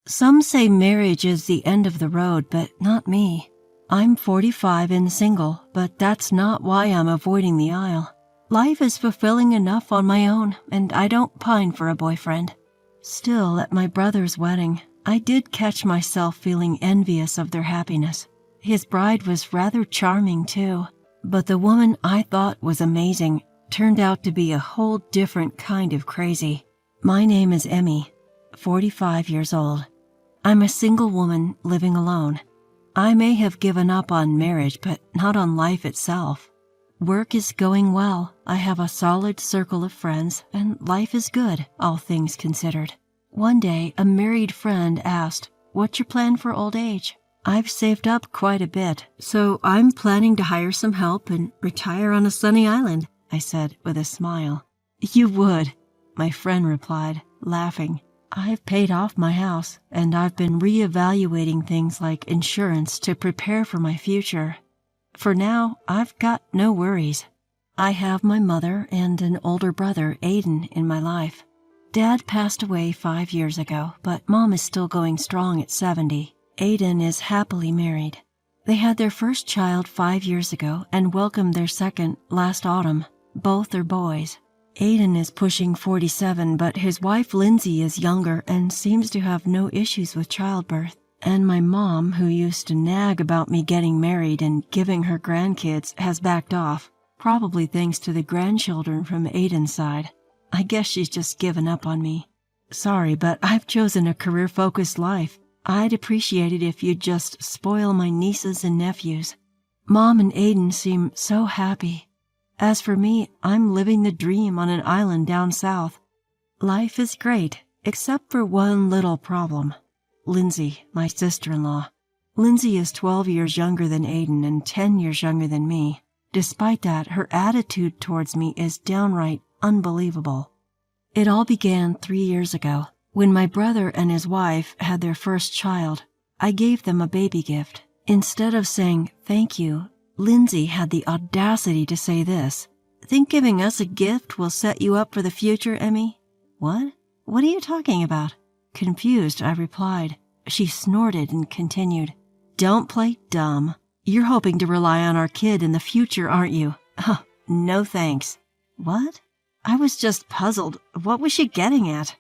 Some say marriage is the end of the road, but not me. I'm 45 and single, but that's not why I'm avoiding the aisle. Life is fulfilling enough on my own, and I don't pine for a boyfriend. Still, at my brother's wedding, I did catch myself feeling envious of their happiness. His bride was rather charming too, but the woman I thought was amazing turned out to be a whole different kind of crazy. My name is Emmy, 45 years old. I'm a single woman living alone. I may have given up on marriage, but not on life itself. Work is going well. I have a solid circle of friends, and life is good, all things considered. One day, a married friend asked, "What's your plan for old age?" I've saved up quite a bit, so I'm planning to hire some help and retire on a sunny island, I said with a smile. You would, my friend replied, laughing. I've paid off my house, and I've been reevaluating things like insurance to prepare for my future. For now, I've got no worries. I have my mother and an older brother, Aiden, in my life. Dad passed away 5 years ago, but Mom is still going strong at 70. Aiden is happily married. They had their first child 5 years ago and welcomed their second last autumn. Both are boys. Aiden is pushing 47, but his wife Lindsay is younger and seems to have no issues with childbirth. And my mom, who used to nag about me getting married and giving her grandkids, has backed off, probably thanks to the grandchildren from Aiden's side. I guess she's just given up on me. Sorry, but I've chosen a career-focused life. I'd appreciate it if you'd just spoil my nieces and nephews. Mom and Aiden seem so happy. As for me, I'm living the dream on an island down south. Life is great, except for one little problem. Lindsay, my sister-in-law. Lindsay is 12 years younger than Aiden and 10 years younger than me. Despite that, her attitude towards me is downright unbelievable. It all began 3 years ago. When my brother and his wife had their first child, I gave them a baby gift. Instead of saying thank you, Lindsay had the audacity to say this. Think giving us a gift will set you up for the future, Emmy? What? What are you talking about? Confused, I replied. She snorted and continued. Don't play dumb. You're hoping to rely on our kid in the future, aren't you? Huh, no thanks. What? I was just puzzled. What was she getting at?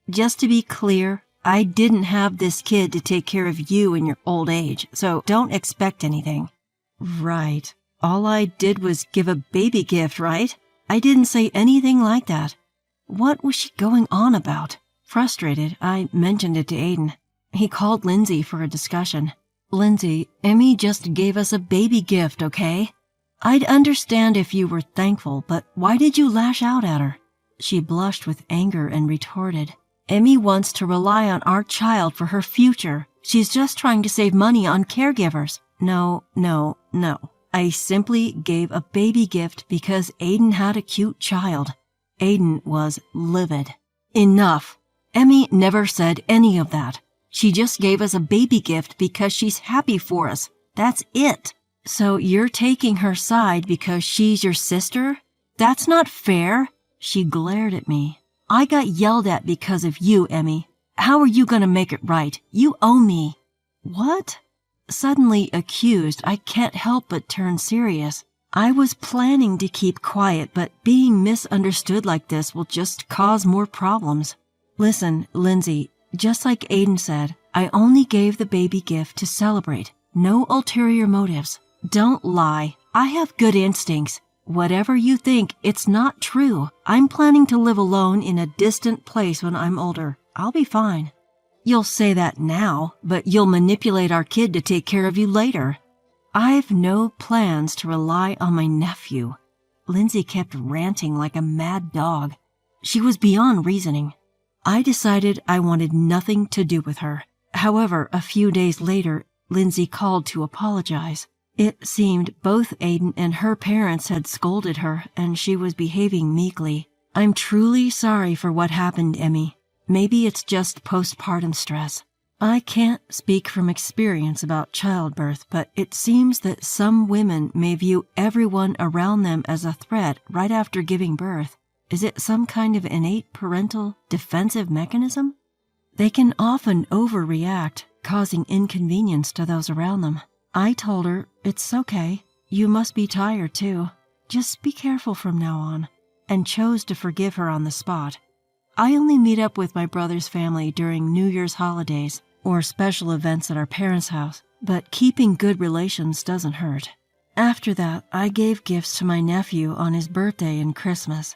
Just to be clear, I didn't have this kid to take care of you in your old age, so don't expect anything. Right. All I did was give a baby gift, right? I didn't say anything like that. What was she going on about? Frustrated, I mentioned it to Aiden. He called Lindsay for a discussion. Lindsay, Emmy just gave us a baby gift, okay? I'd understand if you were thankful, but why did you lash out at her? She blushed with anger and retorted. Emmy wants to rely on our child for her future. She's just trying to save money on caregivers. No. I simply gave a baby gift because Aiden had a cute child. Aiden was livid. Enough. Emmy never said any of that. She just gave us a baby gift because she's happy for us. That's it. So you're taking her side because she's your sister? That's not fair. She glared at me. I got yelled at because of you, Emmy. How are you going to make it right? You owe me. What? Suddenly accused, I can't help but turn serious. I was planning to keep quiet, but being misunderstood like this will just cause more problems. Listen, Lindsay, just like Aiden said, I only gave the baby gift to celebrate. No ulterior motives. Don't lie. I have good instincts. Whatever you think, it's not true. I'm planning to live alone in a distant place when I'm older. I'll be fine. You'll say that now, but you'll manipulate our kid to take care of you later. I've no plans to rely on my nephew. Lindsay kept ranting like a mad dog. She was beyond reasoning. I decided I wanted nothing to do with her. However, a few days later, Lindsay called to apologize. It seemed both Aiden and her parents had scolded her, and she was behaving meekly. I'm truly sorry for what happened, Emmy. Maybe it's just postpartum stress. I can't speak from experience about childbirth, but it seems that some women may view everyone around them as a threat right after giving birth. Is it some kind of innate parental defensive mechanism? They can often overreact, causing inconvenience to those around them. I told her, it's okay. You must be tired too. Just be careful from now on, and chose to forgive her on the spot. I only meet up with my brother's family during New Year's holidays or special events at our parents' house, but keeping good relations doesn't hurt. After that, I gave gifts to my nephew on his birthday and Christmas.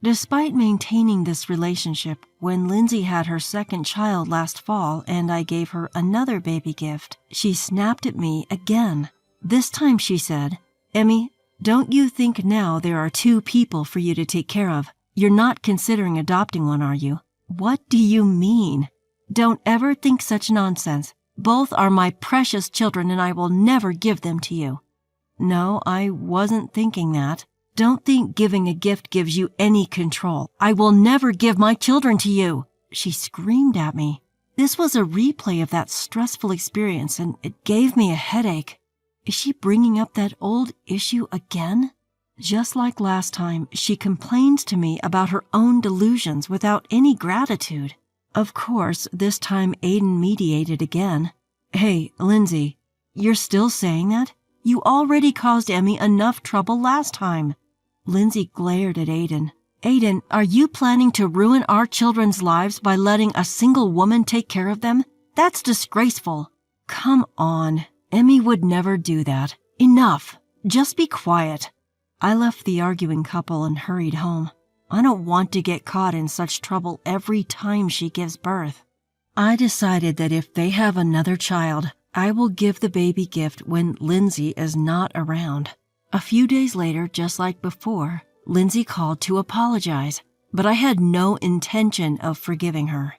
Despite maintaining this relationship, when Lindsay had her second child last fall and I gave her another baby gift, she snapped at me again. This time she said, "Emmy, don't you think now there are two people for you to take care of? You're not considering adopting one, are you?" "What do you mean?" "Don't ever think such nonsense. Both are my precious children and I will never give them to you." "No, I wasn't thinking that. Don't think giving a gift gives you any control. I will never give my children to you," she screamed at me. This was a replay of that stressful experience and it gave me a headache. Is she bringing up that old issue again? Just like last time, she complains to me about her own delusions without any gratitude. Of course, this time Aiden mediated again. "Hey, Lindsay, you're still saying that? You already caused Emmy enough trouble last time." Lindsay glared at Aiden. "Aiden, are you planning to ruin our children's lives by letting a single woman take care of them? That's disgraceful." "Come on. Emmy would never do that. Enough. Just be quiet." I left the arguing couple and hurried home. I don't want to get caught in such trouble every time she gives birth. I decided that if they have another child, I will give the baby gift when Lindsay is not around. A few days later, just like before, Lindsay called to apologize, but I had no intention of forgiving her.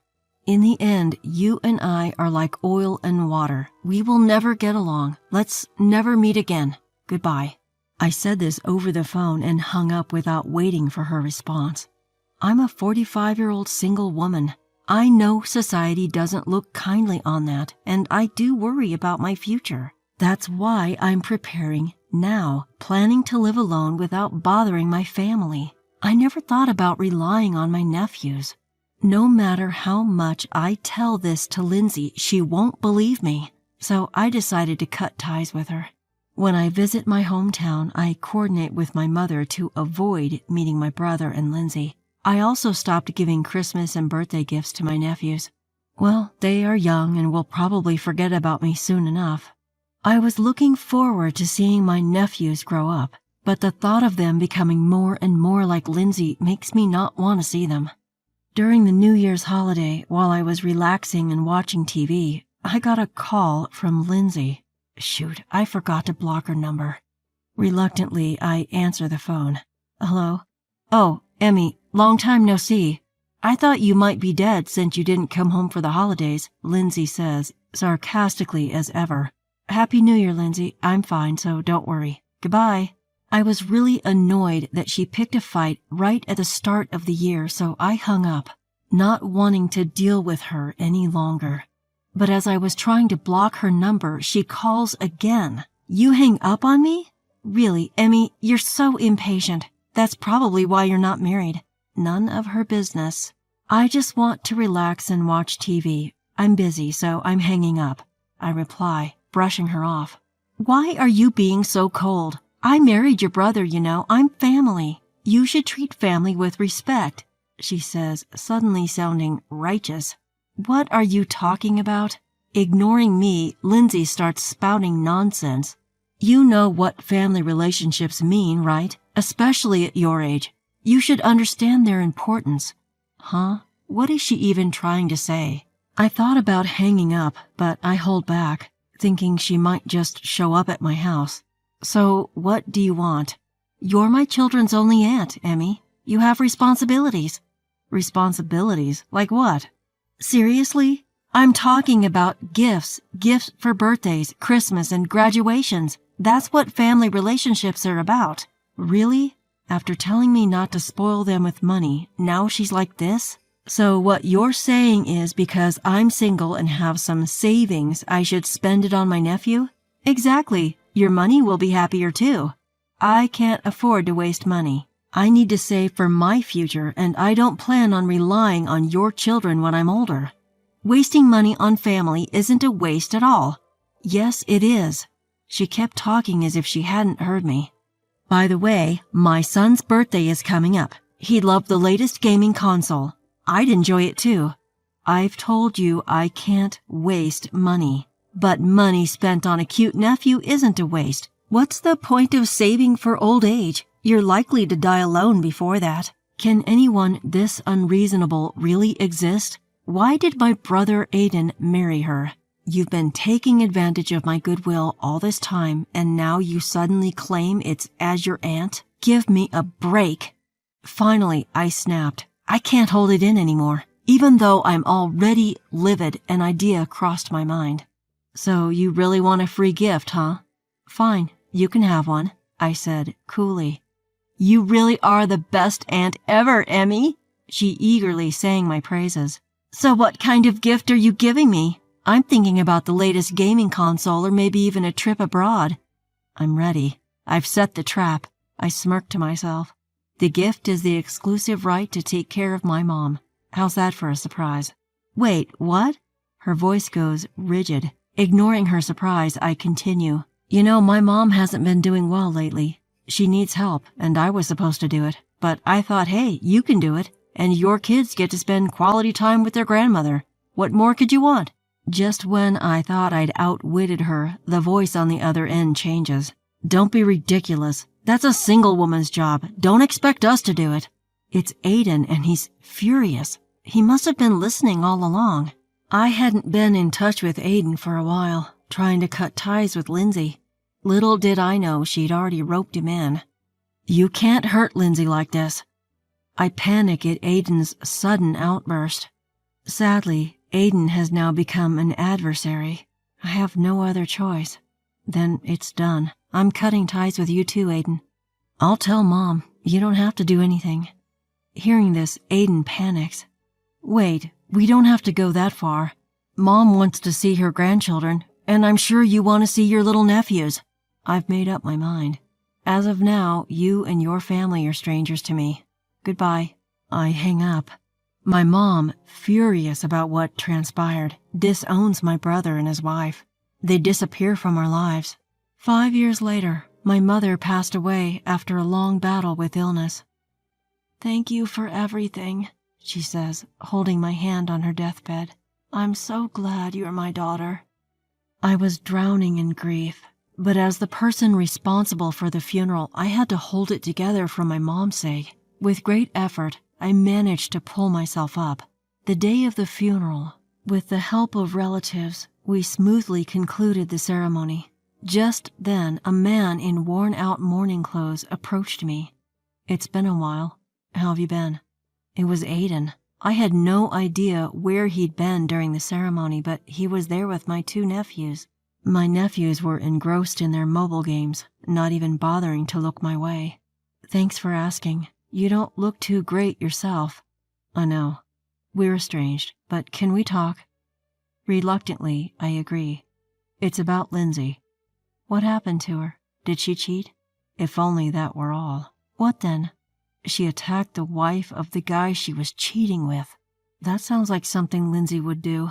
"In the end, you and I are like oil and water. We will never get along. Let's never meet again. Goodbye." I said this over the phone and hung up without waiting for her response. I'm a 45-year-old single woman. I know society doesn't look kindly on that, and I do worry about my future. That's why I'm preparing now, planning to live alone without bothering my family. I never thought about relying on my nephews. No matter how much I tell this to Lindsay, she won't believe me, so I decided to cut ties with her. When I visit my hometown, I coordinate with my mother to avoid meeting my brother and Lindsay. I also stopped giving Christmas and birthday gifts to my nephews. Well, they are young and will probably forget about me soon enough. I was looking forward to seeing my nephews grow up, but the thought of them becoming more and more like Lindsay makes me not want to see them. During the New Year's holiday, while I was relaxing and watching TV, I got a call from Lindsay. Shoot, I forgot to block her number. Reluctantly, I answer the phone. "Hello?" "Oh, Emmy, long time no see. I thought you might be dead since you didn't come home for the holidays," Lindsay says, sarcastically as ever. "Happy New Year, Lindsay. I'm fine, so don't worry. Goodbye." I was really annoyed that she picked a fight right at the start of the year, so I hung up, not wanting to deal with her any longer. But as I was trying to block her number, she calls again. "You hang up on me? Really, Emmy, you're so impatient. That's probably why you're not married." None of her business. "I just want to relax and watch TV. I'm busy, so I'm hanging up," I reply, brushing her off. "Why are you being so cold? I married your brother, you know. I'm family. You should treat family with respect," she says, suddenly sounding righteous. "What are you talking about?" Ignoring me, Lindsay starts spouting nonsense. "You know what family relationships mean, right? Especially at your age. You should understand their importance." Huh? What is she even trying to say? I thought about hanging up, but I hold back, thinking she might just show up at my house. "So what do you want?" "You're my children's only aunt, Emmy. You have responsibilities." "Responsibilities? Like what?" "Seriously? I'm talking about gifts for birthdays, Christmas, and graduations. That's what family relationships are about." "Really? After telling me not to spoil them with money, now she's like this? So what you're saying is because I'm single and have some savings, I should spend it on my nephew?" "Exactly. Your money will be happier too." "I can't afford to waste money. I need to save for my future, and I don't plan on relying on your children when I'm older." Wasting money on family isn't a waste at all. Yes, it is. She kept talking as if she hadn't heard me. By the way, my son's birthday is coming up. He'd love the latest gaming console. I'd enjoy it too. I've told you I can't waste money. But money spent on a cute nephew isn't a waste. What's the point of saving for old age? You're likely to die alone before that. Can anyone this unreasonable really exist? Why did my brother Aiden marry her? You've been taking advantage of my goodwill all this time, and now you suddenly claim it's as your aunt? Give me a break. Finally, I snapped. I can't hold it in anymore. Even though I'm already livid, an idea crossed my mind. So you really want a free gift, huh? Fine, you can have one, I said coolly. You really are the best aunt ever, Emmy. She eagerly sang my praises. So what kind of gift are you giving me? I'm thinking about the latest gaming console or maybe even a trip abroad. I'm ready. I've set the trap. I smirked to myself. The gift is the exclusive right to take care of my mom. How's that for a surprise? Wait, what? Her voice goes rigid. Ignoring her surprise, I continue. You know, my mom hasn't been doing well lately. She needs help, and I was supposed to do it. But I thought, hey, you can do it, and your kids get to spend quality time with their grandmother. What more could you want? Just when I thought I'd outwitted her, the voice on the other end changes. Don't be ridiculous. That's a single woman's job. Don't expect us to do it. It's Aiden, and he's furious. He must have been listening all along. I hadn't been in touch with Aiden for a while, trying to cut ties with Lindsay. Little did I know she'd already roped him in. You can't hurt Lindsay like this. I panic at Aiden's sudden outburst. Sadly, Aiden has now become an adversary. I have no other choice. Then it's done. I'm cutting ties with you too, Aiden. I'll tell Mom. You don't have to do anything. Hearing this, Aiden panics. Wait, we don't have to go that far. Mom wants to see her grandchildren, and I'm sure you want to see your little nephews. I've made up my mind. As of now, you and your family are strangers to me. Goodbye. I hang up. My mom, furious about what transpired, disowns my brother and his wife. They disappear from our lives. 5 years later, my mother passed away after a long battle with illness. Thank you for everything, she says, holding my hand on her deathbed. I'm so glad you're my daughter. I was drowning in grief, but as the person responsible for the funeral, I had to hold it together for my mom's sake. With great effort, I managed to pull myself up. The day of the funeral, with the help of relatives, we smoothly concluded the ceremony. Just then, a man in worn-out mourning clothes approached me. It's been a while. How have you been? It was Aiden. I had no idea where he'd been during the ceremony, but he was there with my 2 nephews. My nephews were engrossed in their mobile games, not even bothering to look my way. Thanks for asking. You don't look too great yourself. I know. We're estranged, but can we talk? Reluctantly, I agree. It's about Lindsay. What happened to her? Did she cheat? If only that were all. What then? She attacked the wife of the guy she was cheating with. That sounds like something Lindsay would do.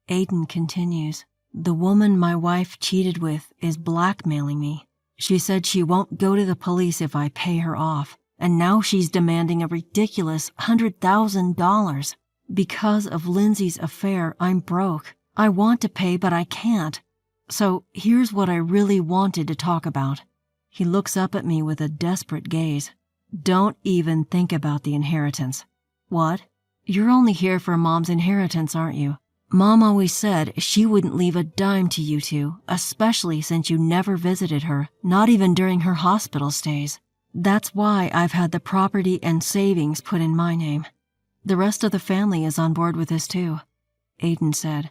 Aiden continues. The woman my wife cheated with is blackmailing me. She said she won't go to the police if I pay her off, and now she's demanding a ridiculous $100,000. Because of Lindsay's affair, I'm broke. I want to pay, but I can't. So here's what I really wanted to talk about. He looks up at me with a desperate gaze. Don't even think about the inheritance. What? You're only here for Mom's inheritance, aren't you? Mom always said she wouldn't leave a dime to you two, especially since you never visited her, not even during her hospital stays. That's why I've had the property and savings put in my name. The rest of the family is on board with this too. Aiden said,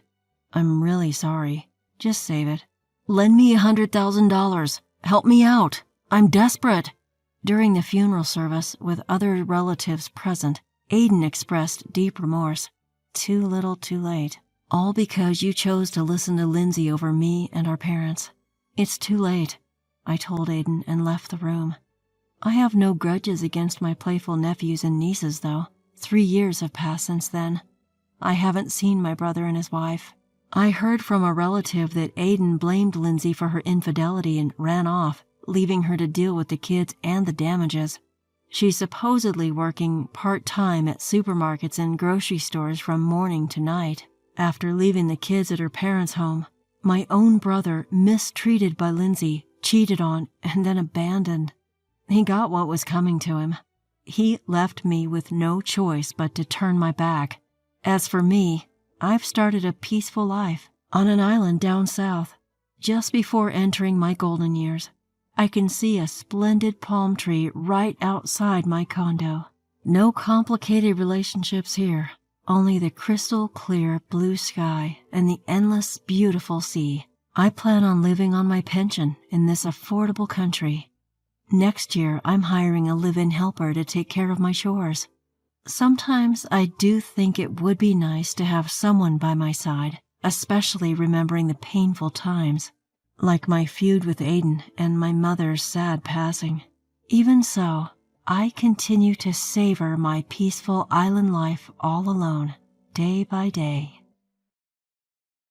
I'm really sorry. Just save it. Lend me $100,000. Help me out. I'm desperate. During the funeral service, with other relatives present, Aiden expressed deep remorse. Too little, too late. All because you chose to listen to Lindsay over me and our parents. It's too late, I told Aiden and left the room. I have no grudges against my playful nephews and nieces, though. 3 years have passed since then. I haven't seen my brother and his wife. I heard from a relative that Aiden blamed Lindsay for her infidelity and ran off, leaving her to deal with the kids and the damages. She's supposedly working part-time at supermarkets and grocery stores from morning to night. After leaving the kids at her parents' home, my own brother, mistreated by Lindsay, cheated on, and then abandoned. He got what was coming to him. He left me with no choice but to turn my back. As for me, I've started a peaceful life on an island down south. Just before entering my golden years, I can see a splendid palm tree right outside my condo. No complicated relationships here, only the crystal clear blue sky and the endless beautiful sea. I plan on living on my pension in this affordable country. Next year, I'm hiring a live-in helper to take care of my chores. Sometimes I do think it would be nice to have someone by my side, especially remembering the painful times, like my feud with Aiden and my mother's sad passing. Even so, I continue to savor my peaceful island life all alone, day by day.